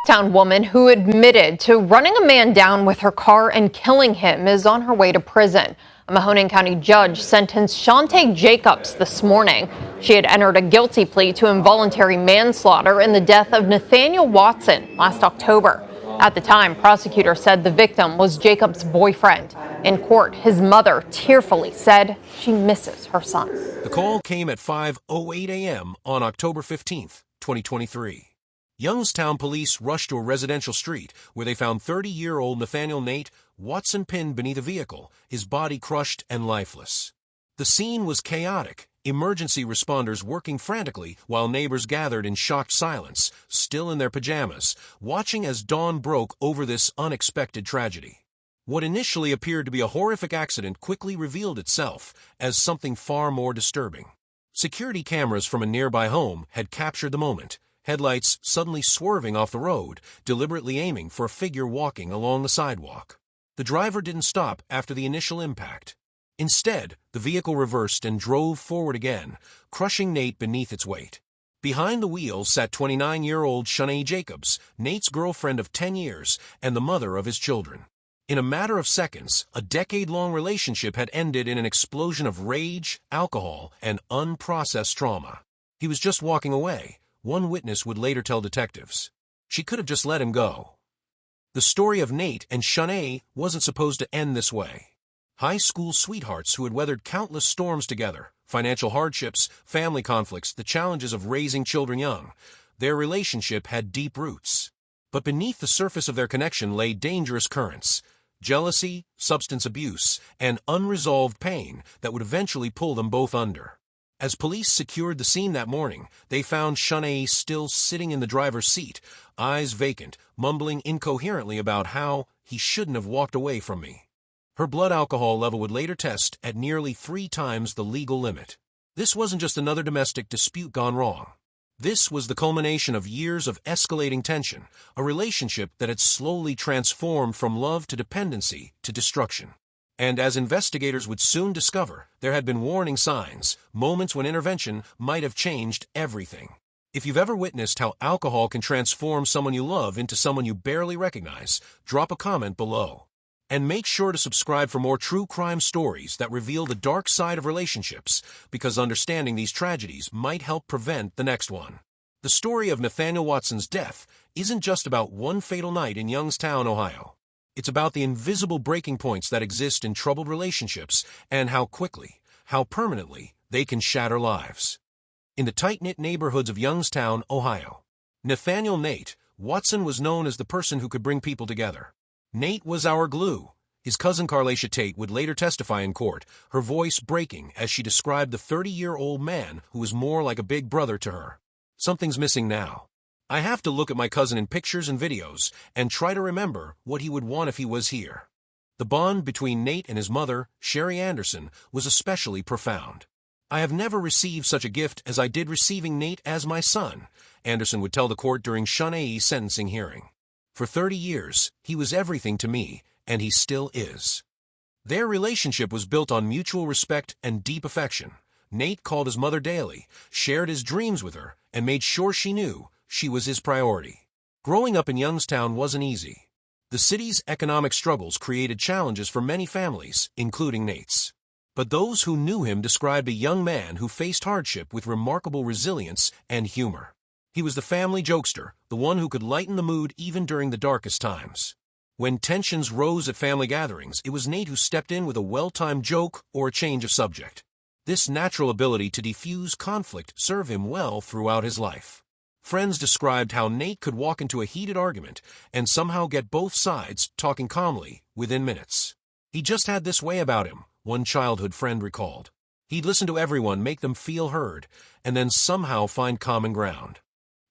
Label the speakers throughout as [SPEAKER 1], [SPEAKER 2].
[SPEAKER 1] Town woman who admitted to running a man down with her car and killing him is on her way to prison. A Mahoning County judge sentenced Shanay Jacobs this morning. She had entered a guilty plea to involuntary manslaughter in the death of Nathaniel Watson last October. At the time, prosecutors said the victim was Jacobs' boyfriend. In court, his mother tearfully said she misses her son.
[SPEAKER 2] The call came at 5:08 a.m. on October 15th, 2023. Youngstown police rushed to a residential street where they found 30-year-old Nathaniel Watson pinned beneath a vehicle, his body crushed and lifeless. The scene was chaotic, emergency responders working frantically while neighbors gathered in shocked silence, still in their pajamas, watching as dawn broke over this unexpected tragedy. What initially appeared to be a horrific accident quickly revealed itself as something far more disturbing. Security cameras from a nearby home had captured the moment, headlights suddenly swerving off the road, deliberately aiming for a figure walking along the sidewalk. The driver didn't stop after the initial impact. Instead, the vehicle reversed and drove forward again, crushing Nate beneath its weight. Behind the wheel sat 29-year-old Shanay Jacobs, Nate's girlfriend of 10 years and the mother of his children. In a matter of seconds, a decade-long relationship had ended in an explosion of rage, alcohol, and unprocessed trauma. He was just walking away, one witness would later tell detectives. She could have just let him go. The story of Nate and Shanay wasn't supposed to end this way. High school sweethearts who had weathered countless storms together, financial hardships, family conflicts, the challenges of raising children young. Their relationship had deep roots. But beneath the surface of their connection lay dangerous currents, jealousy, substance abuse, and unresolved pain that would eventually pull them both under. As police secured the scene that morning, they found Shanay still sitting in the driver's seat, eyes vacant, mumbling incoherently about how he shouldn't have walked away from me. Her blood alcohol level would later test at nearly 3 times the legal limit. This wasn't just another domestic dispute gone wrong. This was the culmination of years of escalating tension, a relationship that had slowly transformed from love to dependency to destruction. And as investigators would soon discover, there had been warning signs, moments when intervention might have changed everything. If you've ever witnessed how alcohol can transform someone you love into someone you barely recognize, drop a comment below. And make sure to subscribe for more true crime stories that reveal the dark side of relationships, because understanding these tragedies might help prevent the next one. The story of Nathaniel Watson's death isn't just about one fatal night in Youngstown, Ohio. It's about the invisible breaking points that exist in troubled relationships and how quickly, how permanently, they can shatter lives. In the tight-knit neighborhoods of Youngstown, Ohio, Nathaniel Watson was known as the person who could bring people together. Nate was our glue. His cousin Carlacia Tate would later testify in court, her voice breaking as she described the 30-year-old man who was more like a big brother to her. Something's missing now. I have to look at my cousin in pictures and videos and try to remember what he would want if he was here. The bond between Nate and his mother, Sherry Anderson, was especially profound. I have never received such a gift as I did receiving Nate as my son, Anderson would tell the court during Shanay's sentencing hearing. For 30 years, he was everything to me, and he still is. Their relationship was built on mutual respect and deep affection. Nate called his mother daily, shared his dreams with her, and made sure she knew she was his priority. Growing up in Youngstown wasn't easy. The city's economic struggles created challenges for many families, including Nate's. But those who knew him described a young man who faced hardship with remarkable resilience and humor. He was the family jokester, the one who could lighten the mood even during the darkest times. When tensions rose at family gatherings, it was Nate who stepped in with a well-timed joke or a change of subject. This natural ability to defuse conflict served him well throughout his life. Friends described how Nate could walk into a heated argument and somehow get both sides talking calmly within minutes. He just had this way about him, one childhood friend recalled. He'd listen to everyone, make them feel heard, and then somehow find common ground.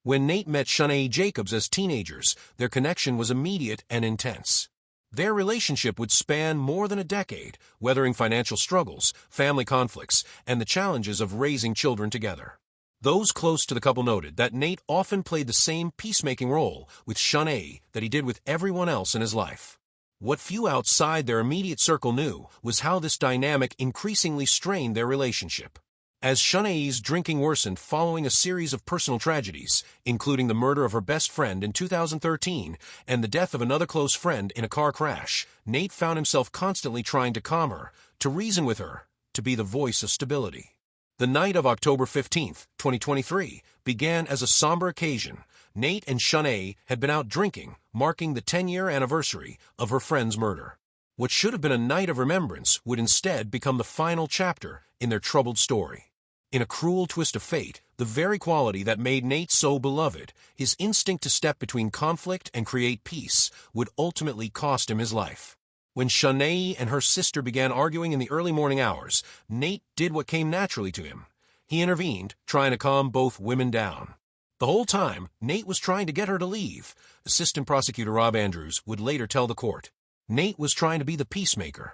[SPEAKER 2] When Nate met Shanay Jacobs as teenagers, their connection was immediate and intense. Their relationship would span more than a decade, weathering financial struggles, family conflicts, and the challenges of raising children together. Those close to the couple noted that Nate often played the same peacemaking role with Shanay that he did with everyone else in his life. What few outside their immediate circle knew was how this dynamic increasingly strained their relationship. As Shanay's drinking worsened following a series of personal tragedies, including the murder of her best friend in 2013 and the death of another close friend in a car crash, Nate found himself constantly trying to calm her, to reason with her, to be the voice of stability. The night of October 15, 2023, began as a somber occasion. Nate and Shanay had been out drinking, marking the 10-year anniversary of her friend's murder. What should have been a night of remembrance would instead become the final chapter in their troubled story. In a cruel twist of fate, the very quality that made Nate so beloved, his instinct to step between conflict and create peace, would ultimately cost him his life. When Shanay and her sister began arguing in the early morning hours, Nate did what came naturally to him. He intervened, trying to calm both women down. The whole time, Nate was trying to get her to leave. Assistant Prosecutor Rob Andrews would later tell the court. Nate was trying to be the peacemaker.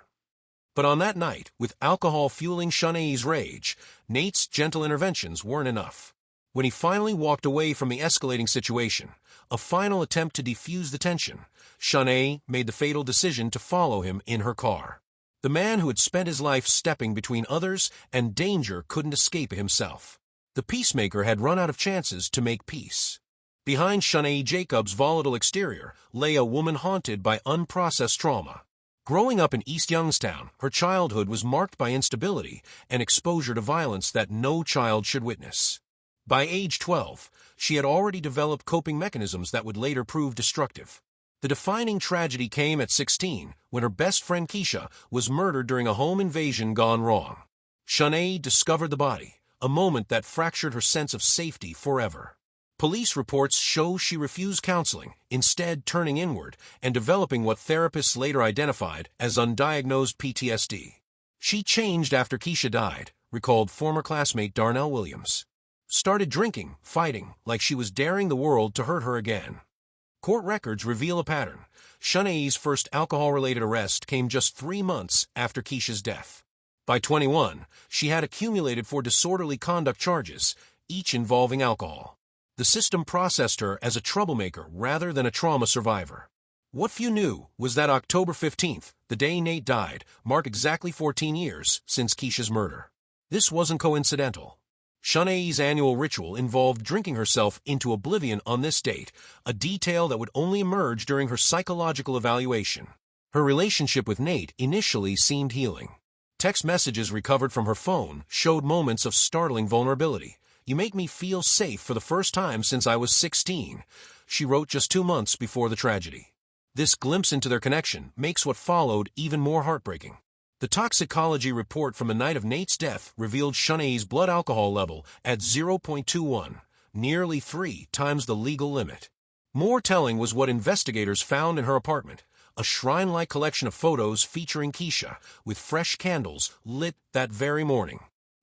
[SPEAKER 2] But on that night, with alcohol fueling Shanay's rage, Nate's gentle interventions weren't enough. When he finally walked away from the escalating situation, a final attempt to defuse the tension, Shanay made the fatal decision to follow him in her car. The man who had spent his life stepping between others and danger couldn't escape it himself. The peacemaker had run out of chances to make peace. Behind Shanay Jacobs' volatile exterior lay a woman haunted by unprocessed trauma. Growing up in East Youngstown, her childhood was marked by instability and exposure to violence that no child should witness. By age 12, she had already developed coping mechanisms that would later prove destructive. The defining tragedy came at 16, when her best friend Keisha was murdered during a home invasion gone wrong. Shanay discovered the body, a moment that fractured her sense of safety forever. Police reports show she refused counseling, instead turning inward and developing what therapists later identified as undiagnosed PTSD. She changed after Keisha died, recalled former classmate Darnell Williams. Started drinking, fighting, like she was daring the world to hurt her again. Court records reveal a pattern. Shanay's first alcohol-related arrest came just 3 months after Keisha's death. By 21, she had accumulated 4 disorderly conduct charges, each involving alcohol. The system processed her as a troublemaker rather than a trauma survivor. What few knew was that October 15th, the day Nate died, marked exactly 14 years since Keisha's murder. This wasn't coincidental. Shanay's annual ritual involved drinking herself into oblivion on this date, a detail that would only emerge during her psychological evaluation. Her relationship with Nate initially seemed healing. Text messages recovered from her phone showed moments of startling vulnerability. "You make me feel safe for the first time since I was 16, she wrote just 2 months before the tragedy. This glimpse into their connection makes what followed even more heartbreaking. The toxicology report from the night of Nate's death revealed Shanay's blood alcohol level at 0.21, nearly 3 times the legal limit. More telling was what investigators found in her apartment, a shrine-like collection of photos featuring Keisha, with fresh candles lit that very morning.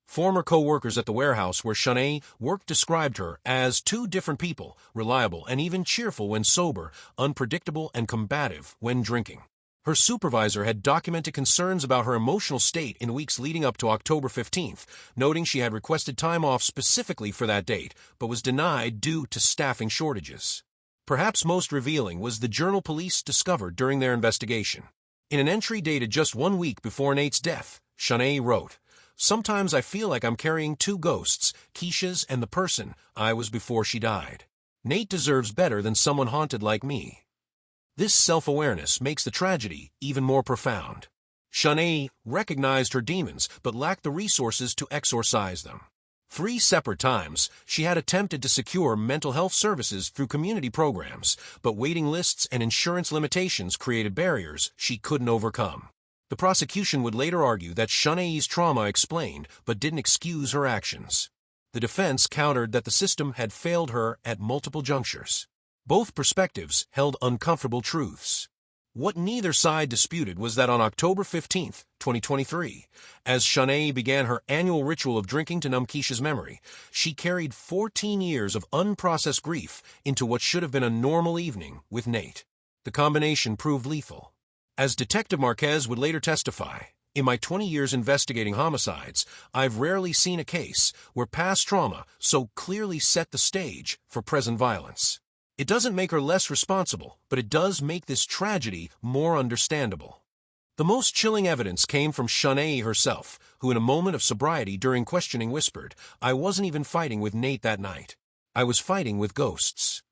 [SPEAKER 2] Former co-workers at the warehouse where Shanay worked described her as 2 different people, reliable and even cheerful when sober, unpredictable and combative when drinking. Her supervisor had documented concerns about her emotional state in the weeks leading up to October 15th, noting she had requested time off specifically for that date, but was denied due to staffing shortages. Perhaps most revealing was the journal police discovered during their investigation. In an entry dated just 1 week before Nate's death, Shanay wrote, "Sometimes I feel like I'm carrying 2 ghosts, Keisha's and the person I was before she died. Nate deserves better than someone haunted like me." This self-awareness makes the tragedy even more profound. Shanay recognized her demons but lacked the resources to exorcise them. 3 separate times, she had attempted to secure mental health services through community programs, but waiting lists and insurance limitations created barriers she couldn't overcome. The prosecution would later argue that Shanay's trauma explained but didn't excuse her actions. The defense countered that the system had failed her at multiple junctures. Both perspectives held uncomfortable truths. What neither side disputed was that on October 15th, 2023, as Shanay began her annual ritual of drinking to numb Keisha's memory, she carried 14 years of unprocessed grief into what should have been a normal evening with Nate. The combination proved lethal. As Detective Marquez would later testify, "In my 20 years investigating homicides, I've rarely seen a case where past trauma so clearly set the stage for present violence. It doesn't make her less responsible, but it does make this tragedy more understandable." The most chilling evidence came from Shanay herself, who in a moment of sobriety during questioning whispered, "I wasn't even fighting with Nate that night. I was fighting with ghosts."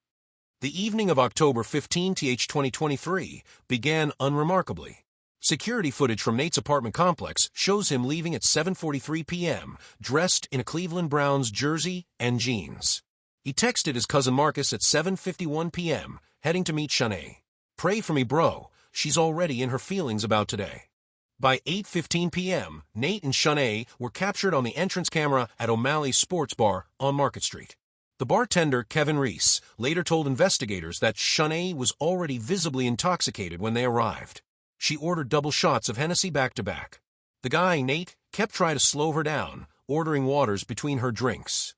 [SPEAKER 2] The evening of October 15, 2023 began unremarkably. Security footage from Nate's apartment complex shows him leaving at 7:43 p.m., dressed in a Cleveland Browns jersey and jeans. He texted his cousin Marcus at 7:51 p.m., heading to meet Shanay. "Pray for me, bro. She's already in her feelings about today." By 8:15 p.m., Nate and Shanay were captured on the entrance camera at O'Malley's Sports Bar on Market Street. The bartender, Kevin Reese, later told investigators that Shanay was already visibly intoxicated when they arrived. She ordered double shots of Hennessy back-to-back. The guy, Nate, kept trying to slow her down, ordering waters between her drinks.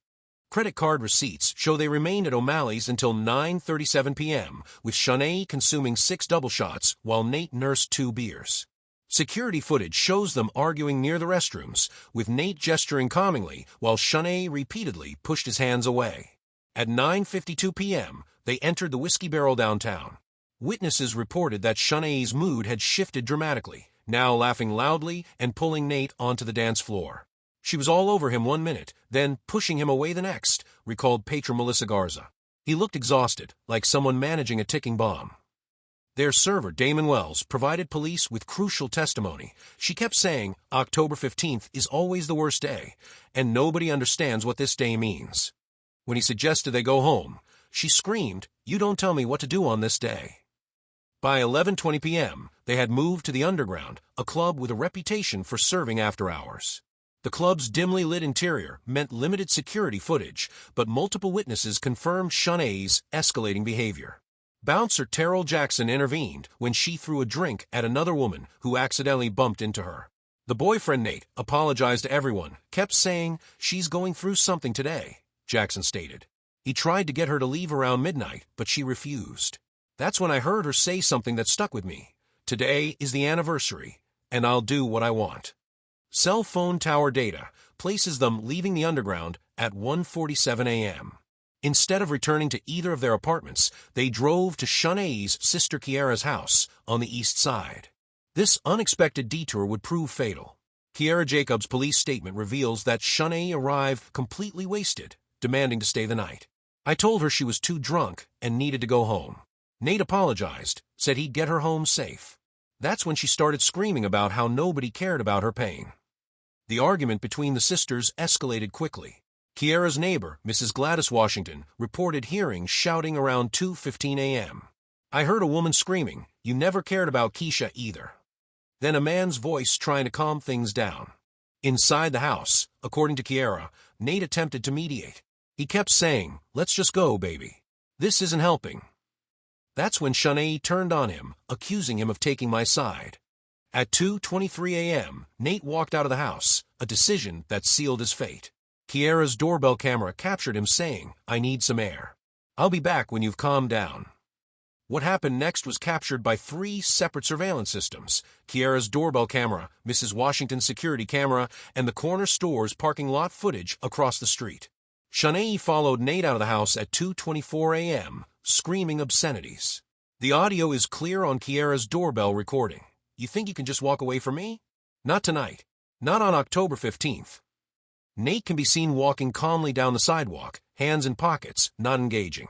[SPEAKER 2] Credit card receipts show they remained at O'Malley's until 9:37 p.m., with Shanay consuming 6 double shots while Nate nursed 2 beers. Security footage shows them arguing near the restrooms, with Nate gesturing calmingly while Shanay repeatedly pushed his hands away. At 9:52 p.m., they entered the Whiskey Barrel downtown. Witnesses reported that Shanay's mood had shifted dramatically, now laughing loudly and pulling Nate onto the dance floor. She was all over him one minute, then pushing him away the next, recalled patron Melissa Garza. He looked exhausted, like someone managing a ticking bomb. Their server, Damon Wells, provided police with crucial testimony. She kept saying, "October 15th is always the worst day, and nobody understands what this day means." When he suggested they go home, she screamed, "You don't tell me what to do on this day." By 11:20 p.m., they had moved to the Underground, a club with a reputation for serving after hours. The club's dimly lit interior meant limited security footage, but multiple witnesses confirmed Shanay's escalating behavior. Bouncer Terrell Jackson intervened when she threw a drink at another woman who accidentally bumped into her. The boyfriend, Nate, apologized to everyone, kept saying, "She's going through something today," Jackson stated. He tried to get her to leave around midnight, but she refused. "That's when I heard her say something that stuck with me. Today is the anniversary, and I'll do what I want." Cell phone tower data places them leaving the Underground at 1:47 a.m. Instead of returning to either of their apartments, they drove to Shanay's sister Kiara's house on the east side. This unexpected detour would prove fatal. Shanay Jacobs' police statement reveals that Shanay arrived completely wasted, demanding to stay the night. "I told her she was too drunk and needed to go home." Nate apologized, said he'd get her home safe. That's when she started screaming about how nobody cared about her pain. The argument between the sisters escalated quickly. Kiara's neighbor, Mrs. Gladys Washington, reported hearing shouting around 2:15 a.m. "I heard a woman screaming, 'You never cared about Keisha either.' Then a man's voice trying to calm things down." Inside the house, according to Kiara, Nate attempted to mediate. He kept saying, "Let's just go, baby. This isn't helping." That's when Shanay turned on him, accusing him of taking my side. At 2:23 a.m., Nate walked out of the house, a decision that sealed his fate. Kiara's doorbell camera captured him saying, "I need some air. I'll be back when you've calmed down." What happened next was captured by 3 separate surveillance systems: Kiara's doorbell camera, Mrs. Washington's security camera, and the corner store's parking lot footage across the street. Shanay followed Nate out of the house at 2:24 a.m., screaming obscenities. The audio is clear on Kiara's doorbell recording. "You think you can just walk away from me? Not tonight. Not on October 15th. Nate can be seen walking calmly down the sidewalk, hands in pockets, not engaging.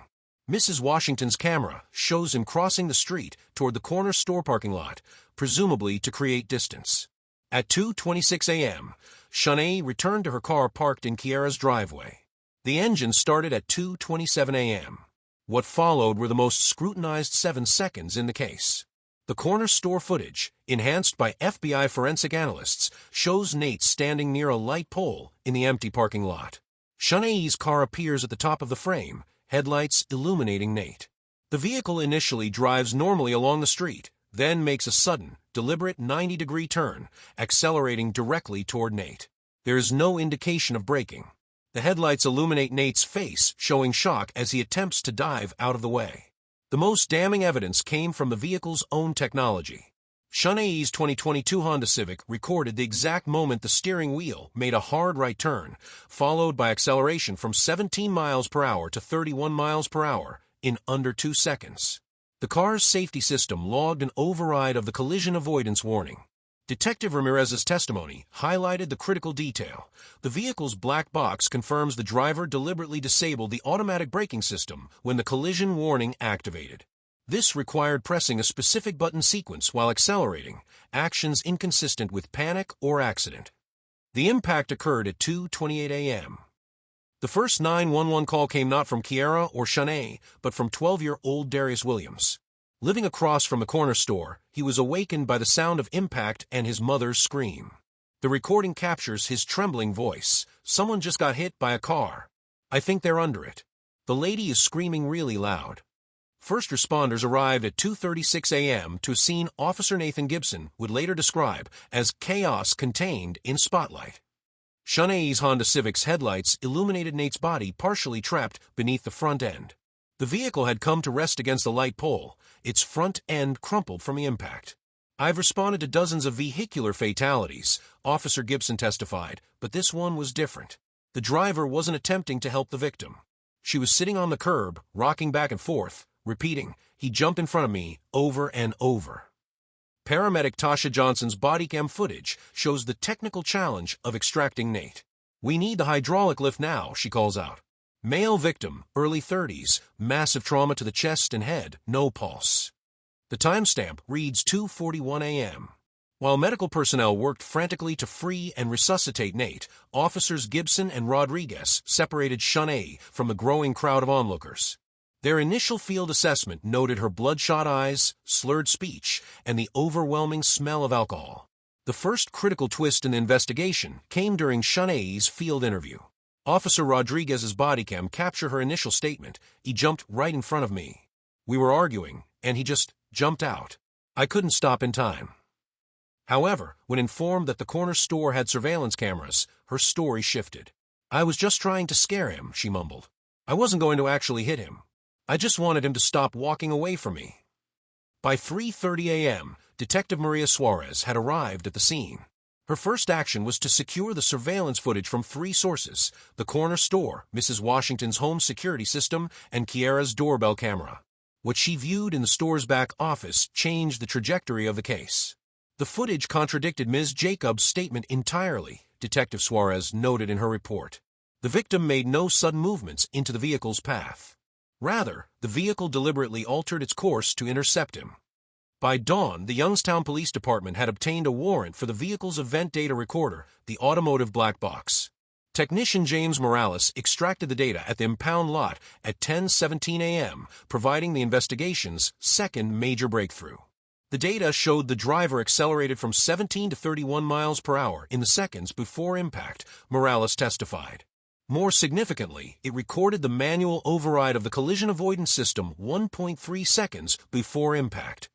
[SPEAKER 2] Mrs. Washington's camera shows him crossing the street toward the corner store parking lot, presumably to create distance. At 2:26 a.m., Shanay returned to her car parked in Kiara's driveway. The engine started at 2:27 a.m. What followed were the most scrutinized 7 seconds in the case. The corner store footage, enhanced by FBI forensic analysts, shows Nate standing near a light pole in the empty parking lot. Shanay's car appears at the top of the frame, headlights illuminating Nate. The vehicle initially drives normally along the street, then makes a sudden, deliberate 90-degree turn, accelerating directly toward Nate. There is no indication of braking. The headlights illuminate Nate's face, showing shock as he attempts to dive out of the way. The most damning evidence came from the vehicle's own technology. Shanay's 2022 Honda Civic recorded the exact moment the steering wheel made a hard right turn, followed by acceleration from 17 miles per hour to 31 miles per hour in under 2 seconds. The car's safety system logged an override of the collision avoidance warning. Detective Ramirez's testimony highlighted the critical detail. The vehicle's black box confirms the driver deliberately disabled the automatic braking system when the collision warning activated. This required pressing a specific button sequence while accelerating, actions inconsistent with panic or accident. The impact occurred at 2:28 a.m. The first 911 call came not from Kiara or Shanay, but from 12-year-old Darius Williams. Living across from the corner store, he was awakened by the sound of impact and his mother's scream. The recording captures his trembling voice. "Someone just got hit by a car. I think they're under it. The lady is screaming really loud." First responders arrived at 2:36 a.m. to a scene Officer Nathan Gibson would later describe as chaos contained in spotlight. Shanay's Honda Civic's headlights illuminated Nate's body partially trapped beneath the front end. The vehicle had come to rest against a light pole, its front end crumpled from the impact. "I've responded to dozens of vehicular fatalities," Officer Gibson testified, but this one was different. The driver wasn't attempting to help the victim. She was sitting on the curb, rocking back and forth, repeating, "He jumped in front of me," over and over. Paramedic Tasha Johnson's body cam footage shows the technical challenge of extracting Nate. "We need the hydraulic lift now," she calls out. Male victim, early 30s, massive trauma to the chest and head, no pulse. The timestamp reads 2:41 a.m. While medical personnel worked frantically to free and resuscitate Nate, Officers Gibson and Rodriguez separated Shanay from the growing crowd of onlookers. Their initial field assessment noted her bloodshot eyes, slurred speech, and the overwhelming smell of alcohol. The first critical twist in the investigation came during Shanay's field interview. Officer Rodriguez's body cam captured her initial statement, "He jumped right in front of me. We were arguing, and he just jumped out. I couldn't stop in time." However, when informed that the corner store had surveillance cameras, her story shifted. "I was just trying to scare him," she mumbled. "I wasn't going to actually hit him. I just wanted him to stop walking away from me." By 3:30 a.m., Detective Maria Suarez had arrived at the scene. Her first action was to secure the surveillance footage from 3 sources: the corner store, Mrs. Washington's home security system, and Kiara's doorbell camera. What she viewed in the store's back office changed the trajectory of the case. The footage contradicted Ms. Jacobs' statement entirely, Detective Suarez noted in her report. The victim made no sudden movements into the vehicle's path. Rather, the vehicle deliberately altered its course to intercept him. By dawn, the Youngstown Police Department had obtained a warrant for the vehicle's event data recorder, the automotive black box. Technician James Morales extracted the data at the impound lot at 10:17 a.m., providing the investigation's second major breakthrough. The data showed the driver accelerated from 17 to 31 miles per hour in the seconds before impact, Morales testified. More significantly, it recorded the manual override of the collision avoidance system 1.3 seconds before impact.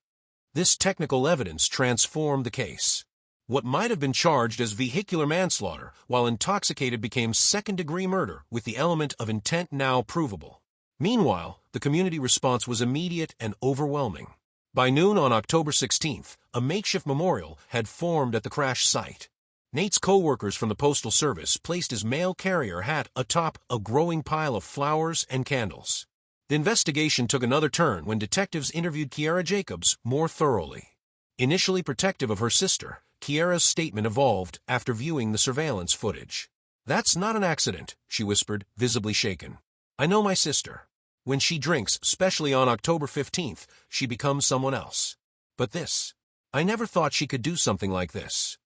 [SPEAKER 2] This technical evidence transformed the case. What might have been charged as vehicular manslaughter while intoxicated became second-degree murder with the element of intent now provable. Meanwhile, the community response was immediate and overwhelming. By noon on October 16th, a makeshift memorial had formed at the crash site. Nate's co-workers from the Postal Service placed his mail carrier hat atop a growing pile of flowers and candles. The investigation took another turn when detectives interviewed Kiara Jacobs more thoroughly. Initially protective of her sister, Kiara's statement evolved after viewing the surveillance footage. "That's not an accident," she whispered, visibly shaken. "I know my sister. When she drinks, especially on October 15th, she becomes someone else. But this, I never thought she could do something like this."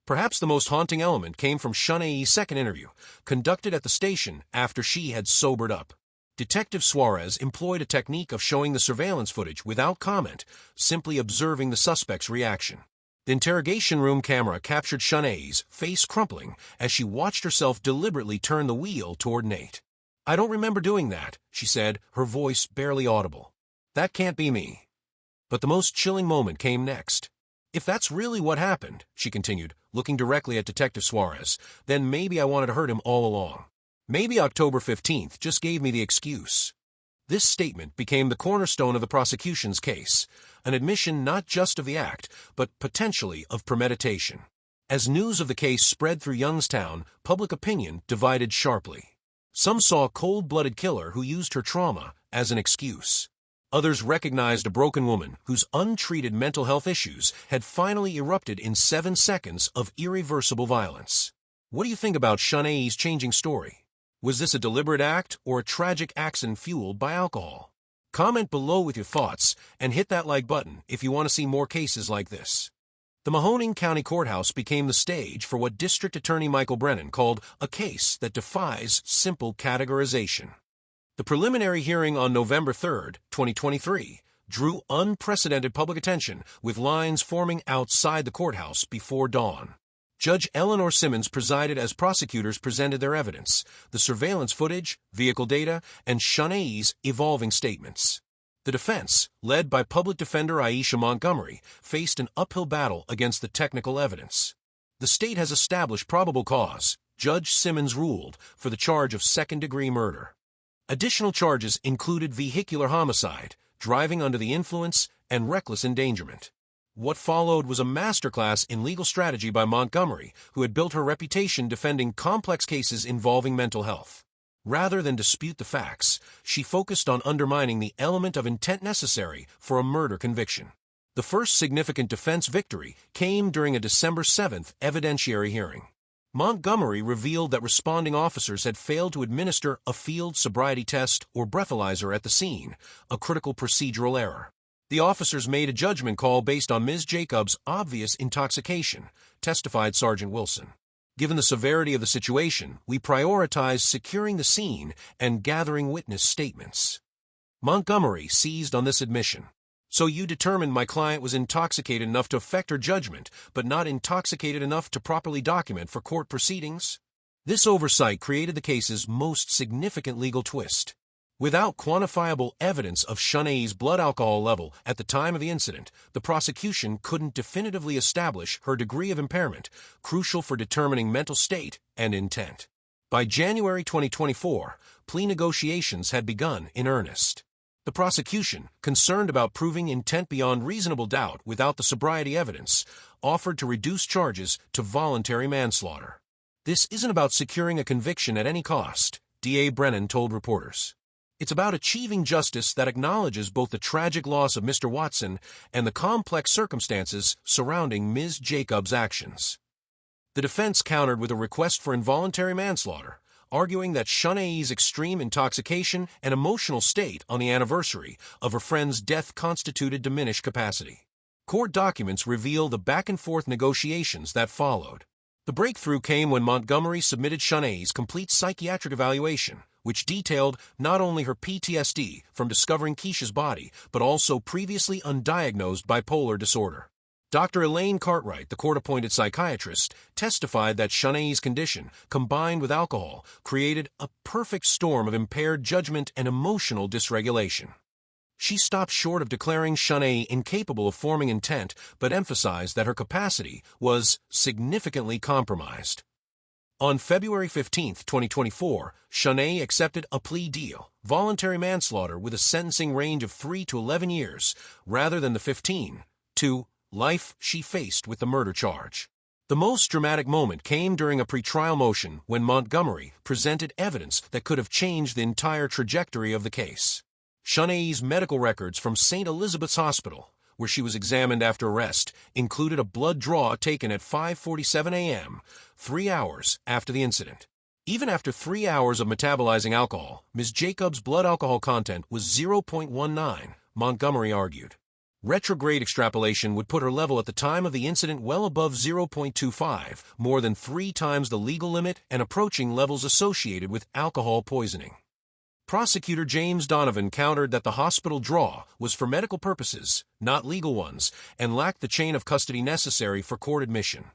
[SPEAKER 2] Perhaps the most haunting element came from Shanay's second interview, conducted at the station after she had sobered up. Detective Suarez employed a technique of showing the surveillance footage without comment, simply observing the suspect's reaction. The interrogation room camera captured Shanay's face crumpling as she watched herself deliberately turn the wheel toward Nate. "I don't remember doing that," she said, her voice barely audible. "That can't be me." But the most chilling moment came next. "If that's really what happened," she continued, looking directly at Detective Suarez, "then maybe I wanted to hurt him all along. Maybe October 15th just gave me the excuse." This statement became the cornerstone of the prosecution's case, an admission not just of the act, but potentially of premeditation. As news of the case spread through Youngstown, public opinion divided sharply. Some saw a cold-blooded killer who used her trauma as an excuse. Others recognized a broken woman whose untreated mental health issues had finally erupted in 7 seconds of irreversible violence. What do you think about Shanay's changing story? Was this a deliberate act or a tragic accident fueled by alcohol? Comment below with your thoughts and hit that like button if you want to see more cases like this. The Mahoning County Courthouse became the stage for what District Attorney Michael Brennan called a case that defies simple categorization. The preliminary hearing on November 3, 2023, drew unprecedented public attention with lines forming outside the courthouse before dawn. Judge Eleanor Simmons presided as prosecutors presented their evidence, the surveillance footage, vehicle data, and Shanay's evolving statements. The defense, led by Public Defender Aisha Montgomery, faced an uphill battle against the technical evidence. The state has established probable cause, Judge Simmons ruled, for the charge of second-degree murder. Additional charges included vehicular homicide, driving under the influence, and reckless endangerment. What followed was a masterclass in legal strategy by Montgomery, who had built her reputation defending complex cases involving mental health. Rather than dispute the facts, she focused on undermining the element of intent necessary for a murder conviction. The first significant defense victory came during a December 7th evidentiary hearing. Montgomery revealed that responding officers had failed to administer a field sobriety test or breathalyzer at the scene, a critical procedural error. The officers made a judgment call based on Ms. Jacobs' obvious intoxication, testified Sergeant Wilson. Given the severity of the situation, we prioritized securing the scene and gathering witness statements. Montgomery seized on this admission. So you determined my client was intoxicated enough to affect her judgment, but not intoxicated enough to properly document for court proceedings? This oversight created the case's most significant legal twist. Without quantifiable evidence of Shanay's blood alcohol level at the time of the incident, the prosecution couldn't definitively establish her degree of impairment, crucial for determining mental state and intent. By January 2024, plea negotiations had begun in earnest. The prosecution, concerned about proving intent beyond reasonable doubt without the sobriety evidence, offered to reduce charges to voluntary manslaughter. This isn't about securing a conviction at any cost, DA Brennan told reporters. It's about achieving justice that acknowledges both the tragic loss of Mr. Watson and the complex circumstances surrounding Ms. Jacobs' actions. The defense countered with a request for involuntary manslaughter, arguing that Shanay's extreme intoxication and emotional state on the anniversary of her friend's death constituted diminished capacity. Court documents reveal the back-and-forth negotiations that followed. The breakthrough came when Montgomery submitted Shanay's complete psychiatric evaluation, which detailed not only her PTSD from discovering Keisha's body, but also previously undiagnosed bipolar disorder. Dr. Elaine Cartwright, the court-appointed psychiatrist, testified that Shanay's condition, combined with alcohol, created a perfect storm of impaired judgment and emotional dysregulation. She stopped short of declaring Shanay incapable of forming intent, but emphasized that her capacity was significantly compromised. On February 15, 2024, Shanay accepted a plea deal, voluntary manslaughter with a sentencing range of 3 to 11 years, rather than the 15 to life she faced with the murder charge. The most dramatic moment came during a pretrial motion when Montgomery presented evidence that could have changed the entire trajectory of the case. Shanay's medical records from St. Elizabeth's Hospital, where she was examined after arrest, included a blood draw taken at 5:47 a.m., 3 hours after the incident. Even after 3 hours of metabolizing alcohol, Ms. Jacobs' blood alcohol content was 0.19, Montgomery argued. Retrograde extrapolation would put her level at the time of the incident well above 0.25, more than 3 times the legal limit and approaching levels associated with alcohol poisoning. Prosecutor James Donovan countered that the hospital draw was for medical purposes, not legal ones, and lacked the chain of custody necessary for court admission.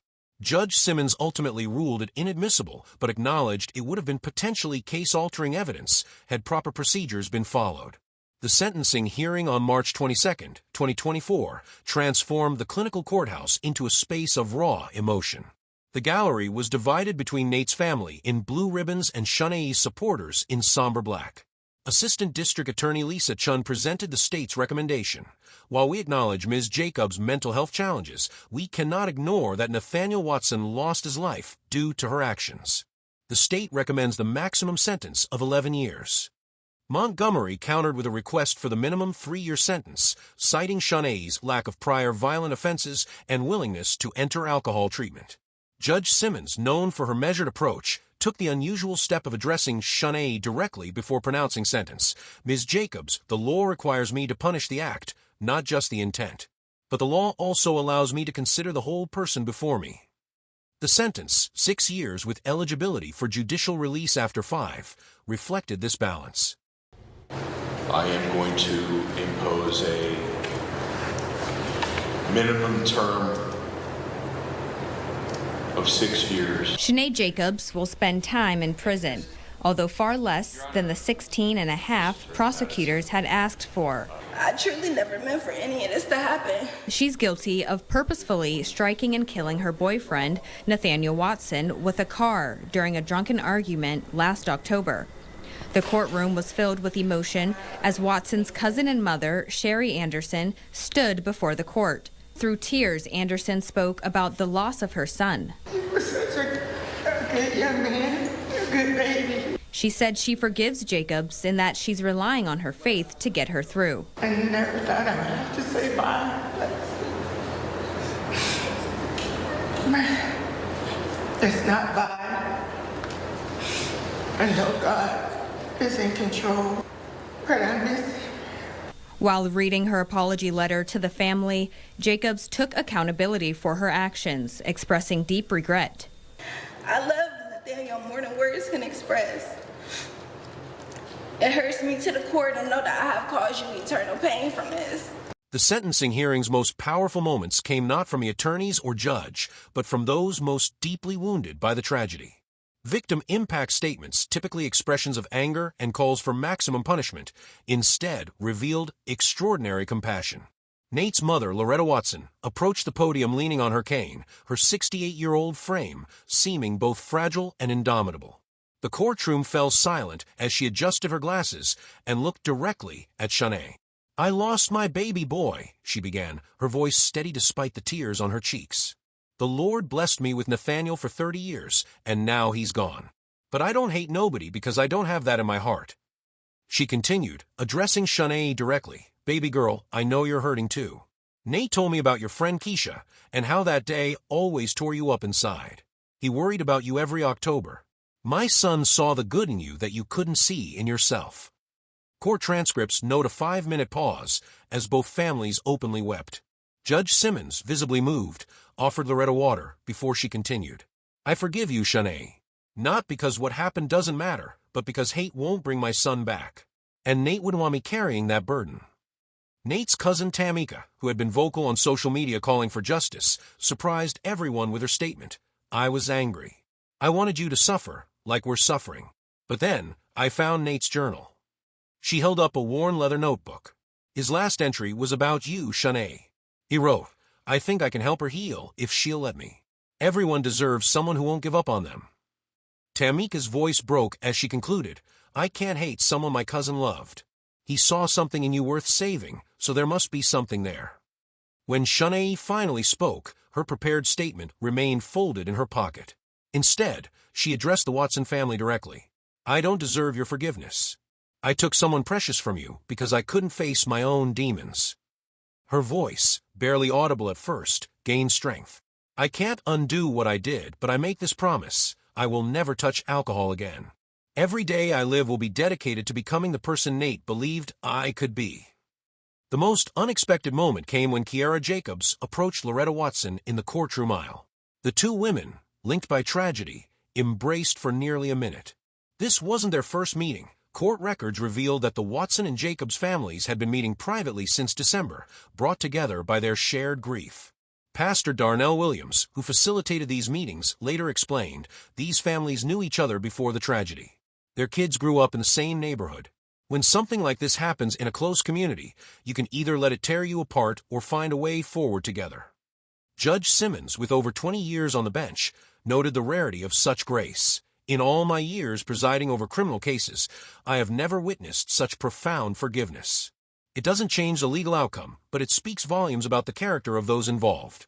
[SPEAKER 2] Judge Simmons ultimately ruled it inadmissible, but acknowledged it would have been potentially case-altering evidence had proper procedures been followed. The sentencing hearing on March 22, 2024, transformed the clinical courthouse into a space of raw emotion. The gallery was divided between Nate's family in blue ribbons and Shanay's supporters in somber black. Assistant District Attorney Lisa Chun presented the state's recommendation. While we acknowledge Ms. Jacobs' mental health challenges, we cannot ignore that Nathaniel Watson lost his life due to her actions. The state recommends the maximum sentence of 11 years. Montgomery countered with a request for the minimum 3-year sentence, citing Shanay's lack of prior violent offenses and willingness to enter alcohol treatment. Judge Simmons, known for her measured approach, took the unusual step of addressing Shanay directly before pronouncing sentence. Ms. Jacobs, the law requires me to punish the act, not just the intent. But the law also allows me to consider the whole person before me. The sentence, 6 years with eligibility for judicial release after 5, reflected this balance.
[SPEAKER 3] I am going to impose a minimum term of 6 years.
[SPEAKER 4] Shanay Jacobs will spend time in prison, although far less than the 16 and a half prosecutors had asked for.
[SPEAKER 5] I truly never meant for any of this to happen.
[SPEAKER 4] She's guilty of purposefully striking and killing her boyfriend, Nathaniel Watson, with a car during a drunken argument last October. The courtroom was filled with emotion as Watson's cousin and mother, Sherry Anderson, stood before the court. Through tears, Anderson spoke about the loss of her son.
[SPEAKER 6] He was such a good young man, a good baby.
[SPEAKER 4] She said she forgives Jacobs in that she's relying on her faith to get her through.
[SPEAKER 6] I never thought I would have to say bye. It's not bye. I know God is in control, but I miss him.
[SPEAKER 4] While reading her apology letter to the family, Jacobs took accountability for her actions, expressing deep regret.
[SPEAKER 5] I love Nathaniel more than words can express. It hurts me to the core to know that I have caused you eternal pain from this.
[SPEAKER 2] The sentencing hearing's most powerful moments came not from the attorneys or judge, but from those most deeply wounded by the tragedy. Victim impact statements, typically expressions of anger and calls for maximum punishment, instead revealed extraordinary compassion. Nate's mother, Loretta Watson, approached the podium leaning on her cane, her 68-year-old frame seeming both fragile and indomitable. The courtroom fell silent as she adjusted her glasses and looked directly at Shanay. "I lost my baby boy," she began, her voice steady despite the tears on her cheeks. "The Lord blessed me with Nathaniel for 30 years, and now he's gone. But I don't hate nobody because I don't have that in my heart." She continued, addressing Shanay directly. "Baby girl, I know you're hurting too. Nate told me about your friend Keisha and how that day always tore you up inside. He worried about you every October. My son saw the good in you that you couldn't see in yourself." Court transcripts note a 5-minute pause as both families openly wept. Judge Simmons, visibly moved, offered Loretta water before she continued. "I forgive you, Shanay. Not because what happened doesn't matter, but because hate won't bring my son back. And Nate wouldn't want me carrying that burden." Nate's cousin Tamika, who had been vocal on social media calling for justice, surprised everyone with her statement. "I was angry. I wanted you to suffer, like we're suffering. But then, I found Nate's journal." She held up a worn leather notebook. His last entry was about you, Shanay. He wrote, "I think I can help her heal if she'll let me. Everyone deserves someone who won't give up on them." Tamika's voice broke as she concluded, "I can't hate someone my cousin loved. He saw something in you worth saving, so there must be something there." When Shanay finally spoke, her prepared statement remained folded in her pocket. Instead, she addressed the Watson family directly. "I don't deserve your forgiveness. I took someone precious from you because I couldn't face my own demons." Her voice, barely audible at first, gained strength. "I can't undo what I did, but I make this promise. I will never touch alcohol again. Every day I live will be dedicated to becoming the person Nate believed I could be." The most unexpected moment came when Kiara Jacobs approached Loretta Watson in the courtroom aisle. The two women, linked by tragedy, embraced for nearly a minute. This wasn't their first meeting. Court records revealed that the Watson and Jacobs families had been meeting privately since December, brought together by their shared grief. Pastor Darnell Williams, who facilitated these meetings, later explained these families knew each other before the tragedy. Their kids grew up in the same neighborhood. When something like this happens in a close community, you can either let it tear you apart or find a way forward together. Judge Simmons, with over 20 years on the bench, noted the rarity of such grace. "In all my years presiding over criminal cases, I have never witnessed such profound forgiveness. It doesn't change the legal outcome, but it speaks volumes about the character of those involved."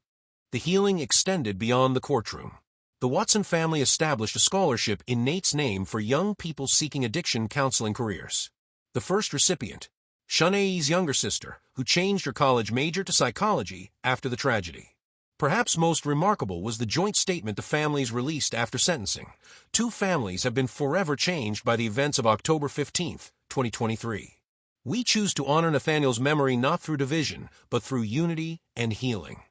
[SPEAKER 2] The healing extended beyond the courtroom. The Watson family established a scholarship in Nate's name for young people seeking addiction counseling careers. The first recipient, Shanay's younger sister, who changed her college major to psychology after the tragedy. Perhaps most remarkable was the joint statement the families released after sentencing. Two families have been forever changed by the events of October 15, 2023. We choose to honor Nathaniel's memory not through division, but through unity and healing.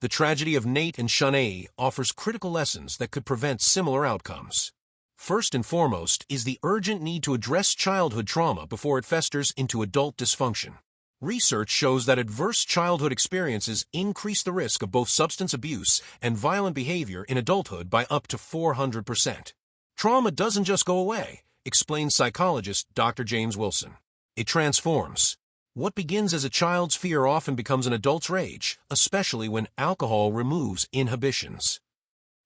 [SPEAKER 2] The tragedy of Nate and Shanay offers critical lessons that could prevent similar outcomes. First and foremost is the urgent need to address childhood trauma before it festers into adult dysfunction. Research shows that adverse childhood experiences increase the risk of both substance abuse and violent behavior in adulthood by up to 400%. Trauma doesn't just go away, explains psychologist Dr. James Wilson. It transforms. What begins as a child's fear often becomes an adult's rage, especially when alcohol removes inhibitions.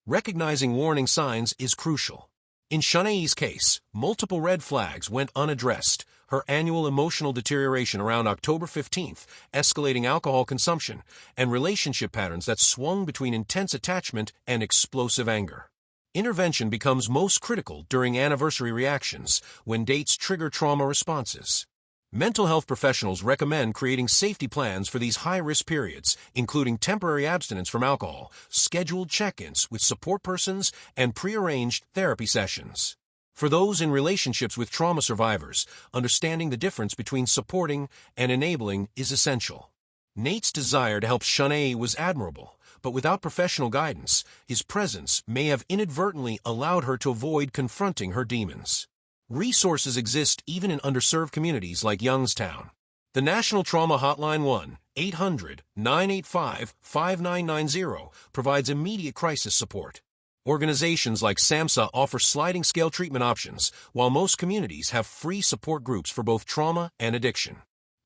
[SPEAKER 2] Recognizing warning signs is crucial. In Shanay's case, multiple red flags went unaddressed. Her annual emotional deterioration around October 15th, escalating alcohol consumption, and relationship patterns that swung between intense attachment and explosive anger. Intervention becomes most critical during anniversary reactions, when dates trigger trauma responses. Mental health professionals recommend creating safety plans for these high-risk periods, including temporary abstinence from alcohol, scheduled check-ins with support persons, and prearranged therapy sessions. For those in relationships with trauma survivors, understanding the difference between supporting and enabling is essential. Nate's desire to help Shanay was admirable, but without professional guidance, his presence may have inadvertently allowed her to avoid confronting her demons. Resources exist even in underserved communities like Youngstown. The National Trauma Hotline 1-800-985-5990 provides immediate crisis support. Organizations like SAMHSA offer sliding scale treatment options, while most communities have free support groups for both trauma and addiction.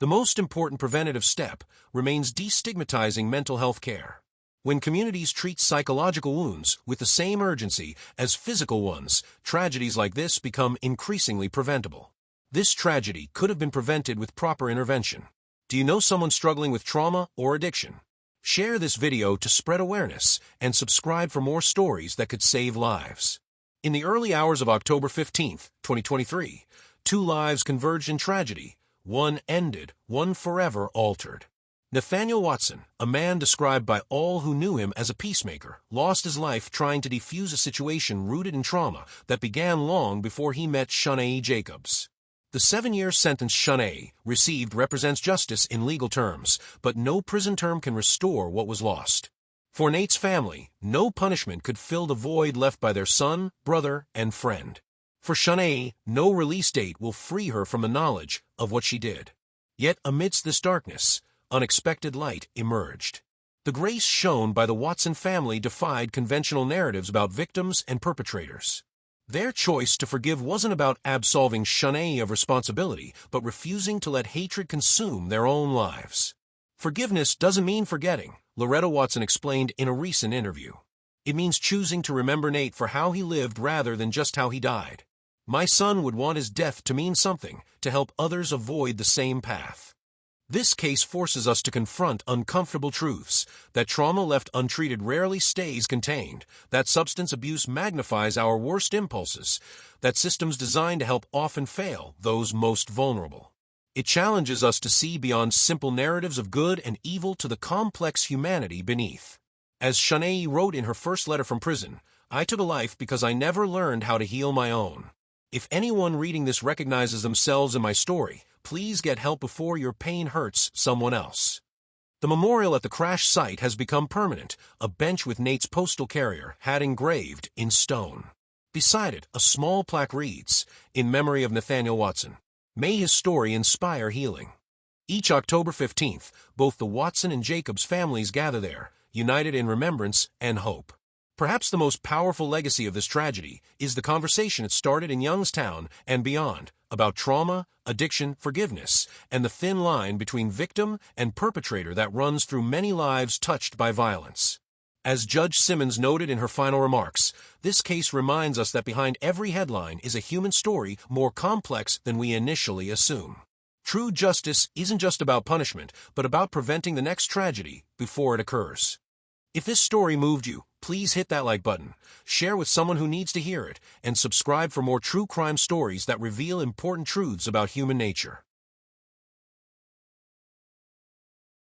[SPEAKER 2] The most important preventative step remains destigmatizing mental health care. When communities treat psychological wounds with the same urgency as physical ones, tragedies like this become increasingly preventable. This tragedy could have been prevented with proper intervention. Do you know someone struggling with trauma or addiction? Share this video to spread awareness and subscribe for more stories that could save lives. In the early hours of October 15, 2023, two lives converged in tragedy. One ended, one forever altered. Nathaniel Watson, a man described by all who knew him as a peacemaker, lost his life trying to defuse a situation rooted in trauma that began long before he met Shanay Jacobs. The 7-year sentence Shanay received represents justice in legal terms, but no prison term can restore what was lost. For Nate's family, no punishment could fill the void left by their son, brother, and friend. For Shanay, no release date will free her from the knowledge of what she did. Yet amidst this darkness, unexpected light emerged. The grace shown by the Watson family defied conventional narratives about victims and perpetrators. Their choice to forgive wasn't about absolving Shanay of responsibility, but refusing to let hatred consume their own lives. Forgiveness doesn't mean forgetting, Loretta Watson explained in a recent interview. It means choosing to remember Nate for how he lived rather than just how he died. My son would want his death to mean something, to help others avoid the same path. This case forces us to confront uncomfortable truths, that trauma left untreated rarely stays contained, that substance abuse magnifies our worst impulses, that systems designed to help often fail those most vulnerable. It challenges us to see beyond simple narratives of good and evil to the complex humanity beneath. As Shanay wrote in her first letter from prison, "I took a life because I never learned how to heal my own." If anyone reading this recognizes themselves in my story, please get help before your pain hurts someone else. The memorial at the crash site has become permanent, a bench with Nate's postal carrier had engraved in stone. Beside it, a small plaque reads, "In memory of Nathaniel Watson. May his story inspire healing." Each October 15th, both the Watson and Jacobs families gather there, united in remembrance and hope. Perhaps the most powerful legacy of this tragedy is the conversation it started in Youngstown and beyond, about trauma, addiction, forgiveness, and the thin line between victim and perpetrator that runs through many lives touched by violence. As Judge Simmons noted in her final remarks, this case reminds us that behind every headline is a human story more complex than we initially assume. True justice isn't just about punishment, but about preventing the next tragedy before it occurs. If this story moved you, please hit that like button, share with someone who needs to hear it, and subscribe for more true crime stories that reveal important truths about human nature.